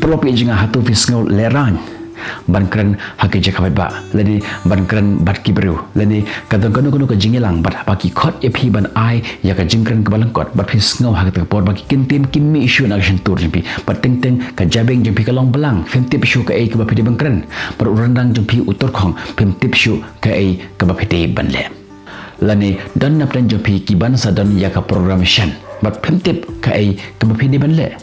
perlu pi jinga hatu fisngau lerang ban kren hake jaka paidbah lani ban kren bat ki beru lani kadang kono ke jingilang bat baki khot e phi ban ai ya ka jingkren ke balangkot bat fisngau hake te por baki kintim kimmi issue na action tur jimpi bat teng ka jabeng jimpi ka long belang fem tip issue ka ai ke ba phi ban kren par urandang jimpi utor khong fem tip issue ka ai ke ba phi ban le lani dan nap dan jimpi ki ban sadan ya ka programmation bat fem tip ka ai ke ba phi ban le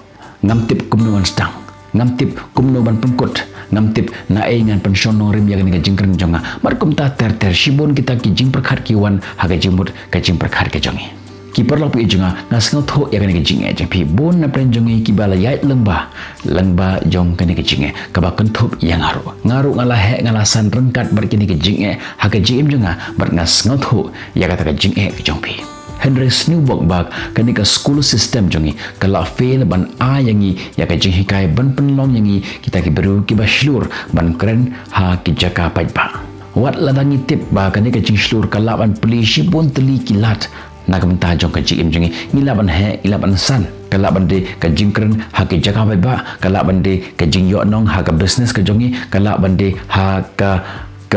ngam tip kumno stang ngam tip kumno ban pengkot ngam tip na ai ngan pension nong rim yang ni jingkren jonga mar kum ta ter shibun kita ki jing perkhat ki wan ha ga jimbut ka jing perkhat ke jongi ki parlok pi jonga na sngewthuh yang ni jing e jing pi bon na pren jongi ki bala ieid lynba jong ka ni jing e ka ba kentup yang ngaru ngala he ngala san rengkat bar ki ni jing e ha ga jim jonga bar na sngewthuh ya kata ka jing e ke jong pi Henry Snewbok bag kanika school system jongi kala fail ban a yangi ya ka jinghikai ban penlong yangi kita ki beru ki baslur ban kren ha ki jaka paidbah wat ladangi tip ba kanika jingslur kala ban pli shibun teli kilat nagamta jong ka jingim jongi ngilaban he ilaban san kala bande ka jingkren ha ki jaka paidbah kala bande ka jingyo nong ha ka business ka jongi kala bande ha ka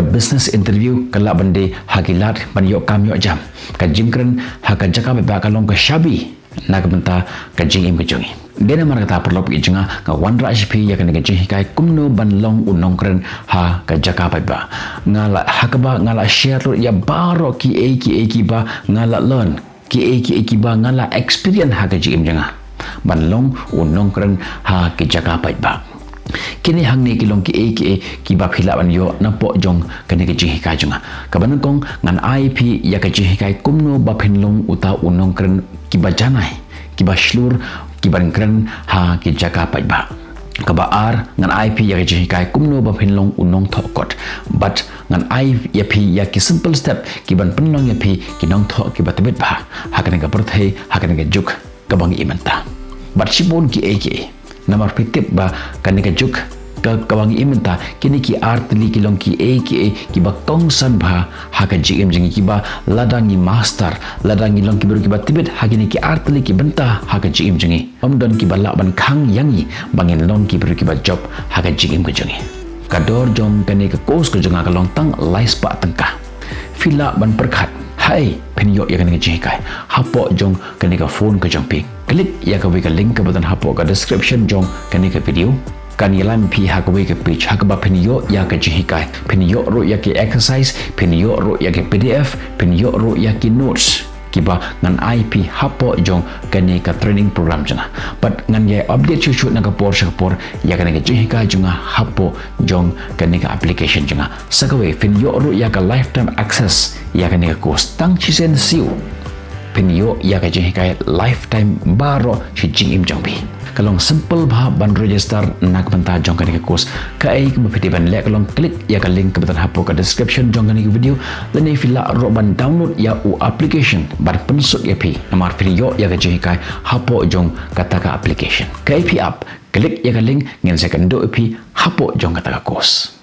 business interview kala bande hagilat ban yo kam yo jam ka jingkren ha ka jaka ba ka long ka shabi nagamta ka jingim ka jongi dena mar kata perlu pi jinga ka wanra hp ya ka jinghikai kumno ban long nongkren ha ka jaka ba ngala hakaba ngala share ya baro ki ba ngala learn ki ba ngala experience ha ka jingim jinga ban long nongkren ha ki jaka ba kini hang ni kilong ki ba philaban yo na po jong kani ke jinghikai junga kaban kong ngan ip ya ke jinghikai kumno ba phinlong uta nongkren ki ba janai ki ba shlur ki ban kren ha ki jaka paidbah kaba ar ngan ip ya ke jinghikai kumno ba phinlong nong thokot but ngan ip ya phi ya ki simple step ki ban phinlong ya phi ki nong thok ki ba tebet ba hakane ka perthei hakane ka juk kabang imanta but shibun ki namar pitip ba kanika juk ka kawang imenta kini ki artli kilong ki ba kongsan bha haka jingim jingi ki ba ladangi master ladangi long ki beru ki ba tibet hakini ki artli ki benta haka jingim jingi omdon ki ba laban khang yangi bangin long ki beru ki ba job haka jingim ka jingi kador jong kanika kos ka jonga ka long tang laispa tengka fila ban perkhat hai penyo ya kanika jingkai hapo jong kanika phone ka jong pik klik ya ka wika link ka button hapo ka description jong kanika video kan yalam pi ha ka wika page ha ka ba penyo ya ka jinghikai penyo ro ya ki exercise penyo ro ya ki pdf penyo ro ya ki notes kiba ngan ip hapo jong kanika training program jana but ngan ya update chuchu na ka por ya kanika jinghikai junga hapo jong kanika application junga sakawe penyo ro ya ka lifetime access ya kanika course tang shisien siu penyo ya ka jinghikai lifetime baro shi jingim jongbi kalong simple bha ban register nak banta jong kanika course ka ai ke bapiti ban le kalong klik ya ka link ke button hapo ka description jong kanika video lani fila ro ban download ya application ban pensuk ya pi namar video ya ka jinghikai hapo jong kata ka application ka ip app klik ya ka link ngin second do pi hapo jong kata ka course